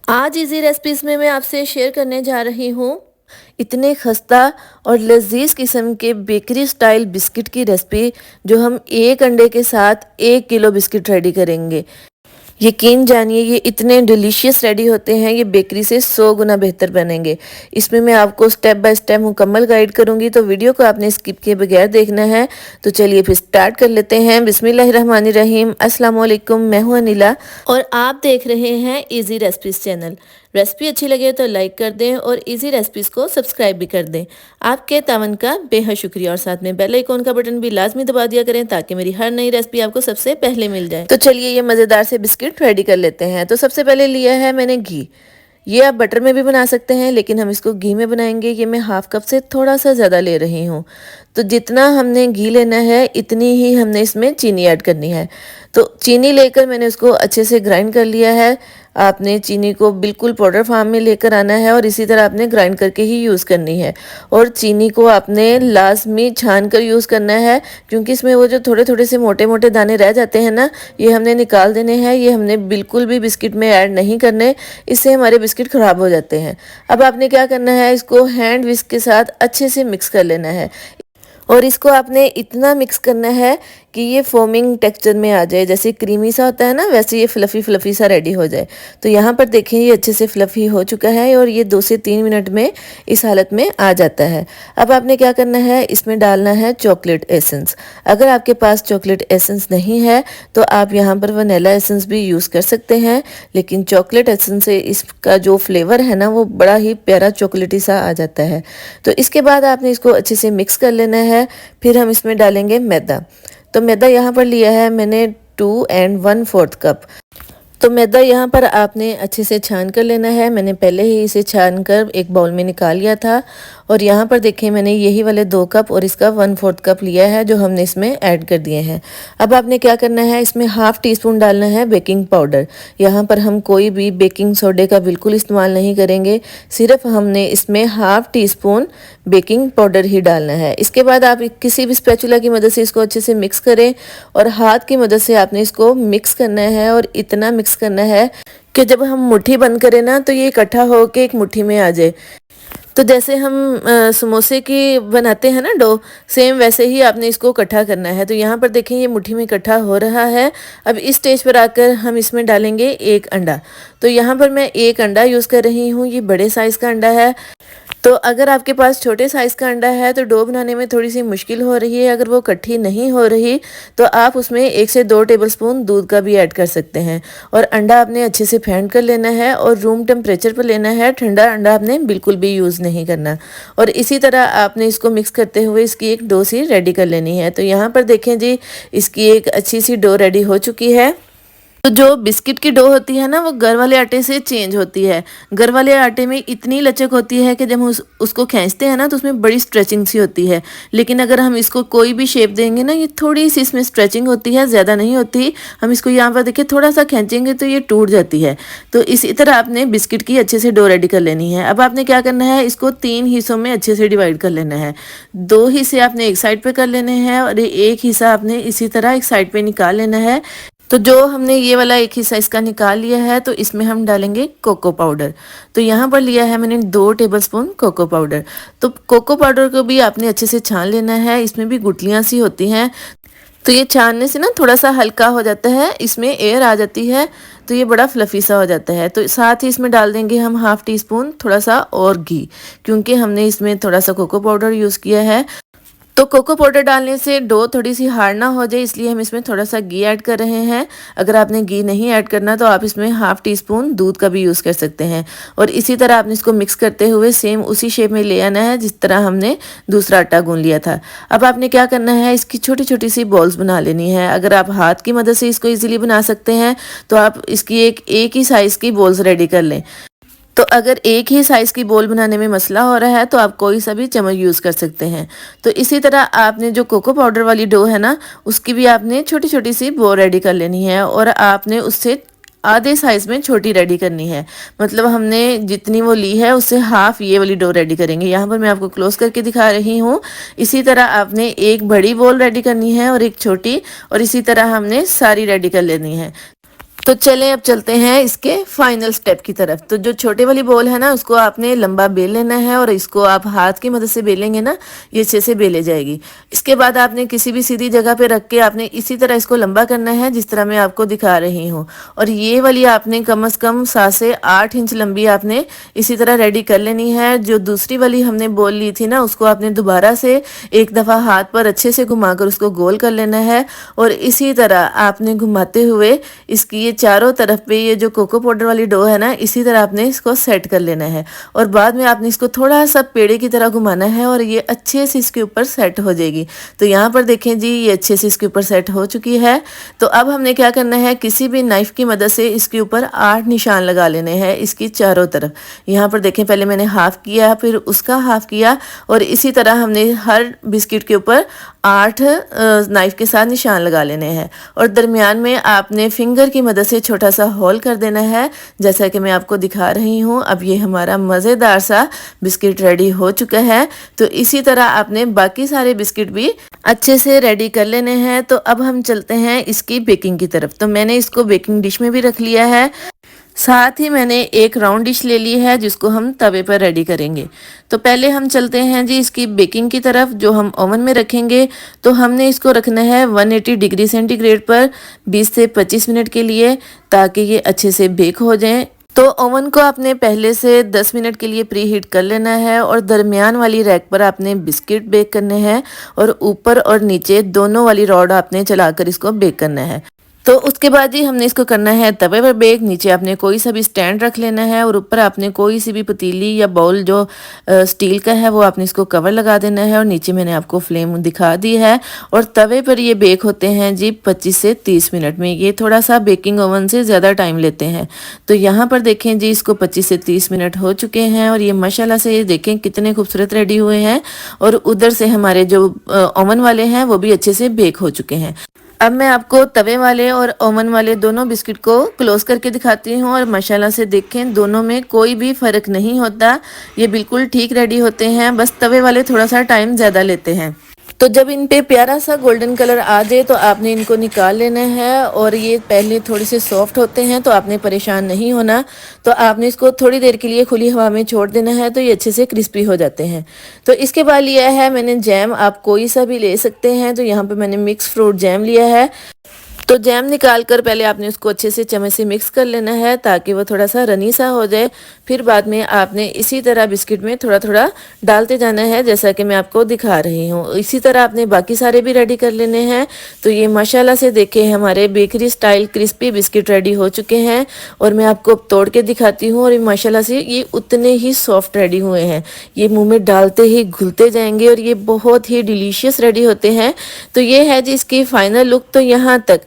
आज easy recipes में मैं आपसे शेयर करने जा रही हूँ इतने खस्ता और लजीज किस्म के बेकरी स्टाइल बिस्किट की रेसिपी जो हम एक अंडे के साथ 1 किलो बिस्किट रेडी करेंगे। यकीन जानिए ये इतने डिलीशियस रेडी होते हैं, ये बेकरी से 100 गुना बेहतर बनेंगे। इसमें मैं आपको स्टेप बाय स्टेप मुकम्मल गाइड करूंगी, तो वीडियो को आपने स्किप किए बगैर देखना है। तो चलिए फिर स्टार्ट कर लेते हैं। बिस्मिल्लाहिर्रहमानिर्रहीम। अस्सलाम वालेकुम, मैं हूं अनिला और आप देख रहे हैं इजी रेसिपीज़ चैनल। रेसिपी अच्छी लगे तो लाइक कर दें और इजी रेसिपीज़ को सब्सक्राइब भी कर दें। आपके तावन का बेहद शुक्रिया और साथ में बेल आइकॉन का बटन भी लाजमी दबा दिया करें ताकि मेरी हर नई रेसिपी आपको सबसे पहले मिल जाए। तो चलिए ये मज़ेदार से बिस्किट रेडी कर लेते हैं। तो सबसे पहले लिया है मैंने घी। ये आप बटर में भी बना सकते हैं, लेकिन हम इसको घी में बनाएंगे। ये मैं हाफ कप से थोड़ा सा ज़्यादा ले रही हूँ। तो जितना हमने घी लेना है इतनी ही हमने इसमें चीनी ऐड करनी है। तो चीनी लेकर मैंने उसको अच्छे से ग्राइंड कर लिया है। आपने चीनी को बिल्कुल पाउडर फॉर्म में लेकर आना है और इसी तरह आपने ग्राइंड करके ही यूज़ करनी है। और चीनी को आपने लाजमी छान कर यूज़ करना है, क्योंकि इसमें वो जो थोड़े थोड़े से मोटे मोटे दाने रह जाते हैं ना, ये हमने निकाल देने हैं। ये हमने बिल्कुल भी बिस्किट में ऐड नहीं करने, इससे हमारे बिस्किट ख़राब हो जाते हैं। अब आपने क्या करना है, इसको हैंड विस्क के साथ अच्छे से मिक्स कर लेना है और इसको आपने इतना मिक्स करना है कि ये फोमिंग टेक्सचर में आ जाए। जैसे क्रीमी सा होता है ना, वैसे ये फ्लफ़ी फ्लफ़ी सा रेडी हो जाए। तो यहाँ पर देखें ये अच्छे से फ्लफ़ी हो चुका है और ये 2 से 3 मिनट में इस हालत में आ जाता है। अब आपने क्या करना है, इसमें डालना है चॉकलेट एसेंस। अगर आपके पास चॉकलेट एसेंस नहीं है तो आप यहाँ पर वनीला एसेंस भी यूज़ कर सकते हैं, लेकिन चॉकलेट एसेंस से इसका जो फ्लेवर है ना वो बड़ा ही प्यारा चॉकलेटी सा आ जाता है। तो इसके बाद आपने इसको अच्छे से मिक्स कर लेना है। फिर हम इसमें डालेंगे मैदा। तो मैदा यहाँ पर लिया है मैंने 2 and 1/4 कप। तो मैदा यहाँ पर आपने अच्छे से छान कर लेना है। मैंने पहले ही इसे छान कर एक बाउल में निकाल लिया था। और यहाँ पर देखें मैंने यही वाले 2 कप और इसका 1/4 कप लिया है जो हमने इसमें ऐड कर दिए हैं। अब आपने क्या करना है, इसमें हाफ़ टी स्पून डालना है बेकिंग पाउडर। यहाँ पर हम कोई भी बेकिंग सोडे का बिल्कुल इस्तेमाल नहीं करेंगे, सिर्फ हमने इसमें half teaspoon baking powder ही डालना है। इसके बाद आप किसी भी स्पैचुला की मदद से इसको अच्छे से मिक्स करें और हाथ की मदद से आपने इसको मिक्स करना है और इतना मिक्स करना है कि जब हम मुट्ठी बंद करें ना तो ये इकट्ठा होकर एक मुट्ठी में आ जाए। तो जैसे हम समोसे की बनाते हैं ना डो, सेम वैसे ही आपने इसको इकट्ठा करना है। तो यहाँ पर देखें ये मुट्ठी में इकट्ठा हो रहा है। अब इस स्टेज पर आकर हम इसमें डालेंगे 1 अंडा। तो यहाँ पर मैं 1 अंडा यूज़ कर रही हूँ, ये बड़े साइज़ का अंडा है। तो अगर आपके पास छोटे साइज़ का अंडा है तो डो बनाने में थोड़ी सी मुश्किल हो रही है, अगर वो इकट्ठी नहीं हो रही तो आप उसमें 1 से 2 टेबलस्पून दूध का भी ऐड कर सकते हैं। और अंडा आपने अच्छे से फेंट कर लेना है और रूम टेम्परेचर पर लेना है। ठंडा अंडा आपने बिल्कुल भी यूज़ नहीं करना। और इसी तरह आपने इसको मिक्स करते हुए इसकी एक डो सी रेडी कर लेनी है। तो यहाँ पर देखें जी, इसकी एक अच्छी सी डो रेडी हो चुकी है। तो जो बिस्किट की डो होती है ना वो घर वाले आटे से चेंज होती है। घर वाले आटे में इतनी लचक होती है कि जब हम उसको खींचते हैं ना तो उसमें बड़ी स्ट्रेचिंग सी होती है। लेकिन अगर हम इसको कोई भी शेप देंगे ना, ये थोड़ी सी इसमें स्ट्रेचिंग होती है, ज़्यादा नहीं होती। हम इसको यहाँ पर देखिए थोड़ा सा खींचेंगे तो ये टूट जाती है। तो इसी तरह आपने बिस्किट की अच्छे से डो रेडी कर लेनी है। अब आपने क्या करना है, इसको 3 हिस्सों में अच्छे से डिवाइड कर लेना है। 2 हिस्से आपने एक साइड पर कर लेने हैं और 1 हिस्सा आपने इसी तरह एक साइड पर निकाल लेना है। तो जो हमने ये वाला 1 हिस्सा इसका निकाल लिया है तो इसमें हम डालेंगे कोको पाउडर। तो यहाँ पर लिया है मैंने 2 टेबलस्पून कोको पाउडर। तो कोको पाउडर को भी आपने अच्छे से छान लेना है, इसमें भी गुठलियाँ सी होती हैं। तो ये छानने से ना थोड़ा सा हल्का हो जाता है, इसमें एयर आ जाती है तो ये बड़ा फ्लफ़ी सा हो जाता है। तो साथ ही इसमें डाल देंगे हम हाफ़ टी स्पून थोड़ा सा और घी, क्योंकि हमने इसमें थोड़ा सा कोको पाउडर यूज़ किया है। तो कोको पाउडर डालने से डो थोड़ी सी हार्ड ना हो जाए, इसलिए हम इसमें थोड़ा सा घी ऐड कर रहे हैं। अगर आपने घी नहीं ऐड करना तो आप इसमें हाफ़ टी स्पून दूध का भी यूज़ कर सकते हैं। और इसी तरह आपने इसको मिक्स करते हुए सेम उसी शेप में ले आना है जिस तरह हमने दूसरा आटा गूंद लिया था। अब आपने क्या करना है, इसकी छोटी छोटी सी बॉल्स बना लेनी है। अगर आप हाथ की मदद से इसको ईजिली बना सकते हैं तो आप इसकी एक ही साइज़ की बॉल्स रेडी कर लें। तो अगर एक ही साइज़ की बोल बनाने में मसला हो रहा है तो आप कोई सा भी चम्मच यूज़ कर सकते हैं। तो इसी तरह आपने जो कोको पाउडर वाली डो है ना, उसकी भी आपने छोटी छोटी सी बो रेडी कर लेनी है और आपने उससे आधे साइज़ में छोटी रेडी करनी है। मतलब हमने जितनी वो ली है उससे हाफ़ ये वाली डो रेडी करेंगे। यहाँ पर मैं आपको क्लोज करके दिखा रही हूँ। इसी तरह आपने एक बड़ी बोल रेडी करनी है और एक छोटी, और इसी तरह हमने सारी रेडी कर लेनी है। तो चलें अब चलते हैं इसके फाइनल स्टेप की तरफ। तो जो छोटे वाली बॉल है ना, उसको आपने लंबा बेल लेना है और इसको आप हाथ की मदद से बेलेंगे ना, ये अच्छे से बेले जाएगी। इसके बाद आपने किसी भी सीधी जगह पे रख के आपने इसी तरह इसको लंबा करना है, जिस तरह मैं आपको दिखा रही हूँ। और ये वाली आपने कम से कम 7 से 8 इंच लंबी आपने इसी तरह रेडी कर लेनी है। जो दूसरी वाली हमने बॉल ली थी ना, उसको आपने दोबारा से एक दफ़ा हाथ पर अच्छे से घुमाकर उसको गोल कर लेना है। और इसी तरह आपने घुमाते हुए इसकी ये चारों तरफ पे ये जो कोको पाउडर वाली डो है ना, इसी तरह आपने इसको सेट कर लेना है। और बाद में आपने इसको थोड़ा सा पेड़े की तरह घुमाना है और ये अच्छे से इसके ऊपर सेट हो जाएगी। तो यहाँ पर देखें जी, ये अच्छे से इसके ऊपर सेट हो चुकी है। तो अब हमने क्या करना है, किसी भी नाइफ की मदद से इसके ऊपर 8 निशान लगा लेने हैं इसकी चारों तरफ। यहाँ पर देखें, पहले मैंने हाफ किया, फिर उसका हाफ किया और इसी तरह हमने हर बिस्किट के ऊपर 8 नाइफ के साथ निशान लगा लेने हैं। और दरमियान में आपने फिंगर की मदद से छोटा सा होल कर देना है, जैसा कि मैं आपको दिखा रही हूँ। अब ये हमारा मज़ेदार सा बिस्किट रेडी हो चुका है। तो इसी तरह आपने बाकी सारे बिस्किट भी अच्छे से रेडी कर लेने हैं। तो अब हम चलते हैं इसकी बेकिंग की तरफ। तो मैंने इसको बेकिंग डिश में भी रख लिया है, साथ ही मैंने एक राउंड डिश ले ली है जिसको हम तवे पर रेडी करेंगे। तो पहले हम चलते हैं जी इसकी बेकिंग की तरफ, जो हम ओवन में रखेंगे। तो हमने इसको रखना है 180 डिग्री सेंटीग्रेड पर 20 से 25 मिनट के लिए, ताकि ये अच्छे से बेक हो जाएं। तो ओवन को आपने पहले से 10 मिनट के लिए प्री हीट कर लेना है और दरमियान वाली रैक पर आपने बिस्किट बेक करने हैं और ऊपर और नीचे दोनों वाली रॉड आपने चलाकर इसको बेक करना है। तो उसके बाद ही हमने इसको करना है तवे पर बेक। नीचे आपने कोई सा भी स्टैंड रख लेना है और ऊपर आपने कोई सी भी पतीली या बाउल जो स्टील का है वो आपने इसको कवर लगा देना है। और नीचे मैंने आपको फ्लेम दिखा दी है। और तवे पर ये बेक होते हैं जी 25 से 30 मिनट में। ये थोड़ा सा बेकिंग ओवन से ज़्यादा टाइम लेते हैं। तो यहाँ पर देखें जी, इसको 25 से 30 मिनट हो चुके हैं और ये माशाल्लाह से ये देखें कितने खूबसूरत रेडी हुए हैं। और उधर से हमारे जो ओवन वाले हैं वो भी अच्छे से बेक हो चुके हैं। अब मैं आपको तवे वाले और ओवन वाले दोनों बिस्किट को क्लोज करके दिखाती हूँ और माशाल्लाह से देखें दोनों में कोई भी फ़र्क नहीं होता। ये बिल्कुल ठीक रेडी होते हैं, बस तवे वाले थोड़ा सा टाइम ज़्यादा लेते हैं। तो जब इन पे प्यारा सा गोल्डन कलर आ जाए तो आपने इनको निकाल लेना है। और ये पहले थोड़े से सॉफ्ट होते हैं तो आपने परेशान नहीं होना। तो आपने इसको थोड़ी देर के लिए खुली हवा में छोड़ देना है, तो ये अच्छे से क्रिस्पी हो जाते हैं। तो इसके बाद लिया है मैंने जैम, आप कोई सा भी ले सकते हैं। तो यहाँ पे मैंने मिक्स फ्रूट जैम लिया है। तो जैम निकाल कर पहले आपने उसको अच्छे से चम्मच से मिक्स कर लेना है ताकि वो थोड़ा सा रनी सा हो जाए। फिर बाद में आपने इसी तरह बिस्किट में थोड़ा थोड़ा डालते जाना है, जैसा कि मैं आपको दिखा रही हूँ। इसी तरह आपने बाकी सारे भी रेडी कर लेने हैं। तो ये माशाल्लाह से देखें हमारे bakery style crispy biscuit ready हो चुके हैं। और मैं आपको अब तोड़ के दिखाती हूँ। और माशाल्लाह से ये उतने ही सॉफ्ट रेडी हुए हैं, ये मुँह में डालते ही घुलते जाएंगे और ये बहुत ही डिलीशियस रेडी होते हैं। तो ये है जी इसकी फाइनल लुक। तो यहाँ तक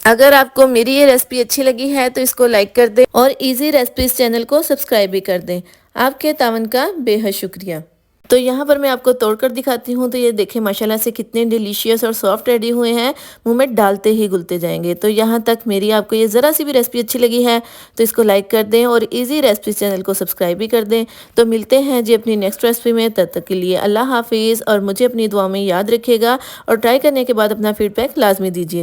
अगर आपको मेरी ये रेसिपी अच्छी लगी है तो इसको लाइक कर दें और इजी रेसिपीज चैनल को सब्सक्राइब भी कर दें। आपके तावन का बेहद शुक्रिया। तो यहाँ पर मैं आपको तोड़कर दिखाती हूँ। तो ये देखें माशाल्लाह से कितने डिलीशियस और सॉफ्ट रेडी हुए हैं, मुंह में डालते ही घुलते जाएंगे। तो यहाँ तक मेरी आपको ये ज़रा सी भी रेसिपी अच्छी लगी है तो इसको लाइक कर दें और इजी रेसिपीज चैनल को सब्सक्राइब भी कर दें। तो मिलते हैं जी अपनी नेक्स्ट रेसिपी में, तब तक के लिए अल्लाह हाफिज़। और मुझे अपनी दुआ में याद रखिएगा और ट्राई करने के बाद अपना फीडबैक लाजमी दीजिए।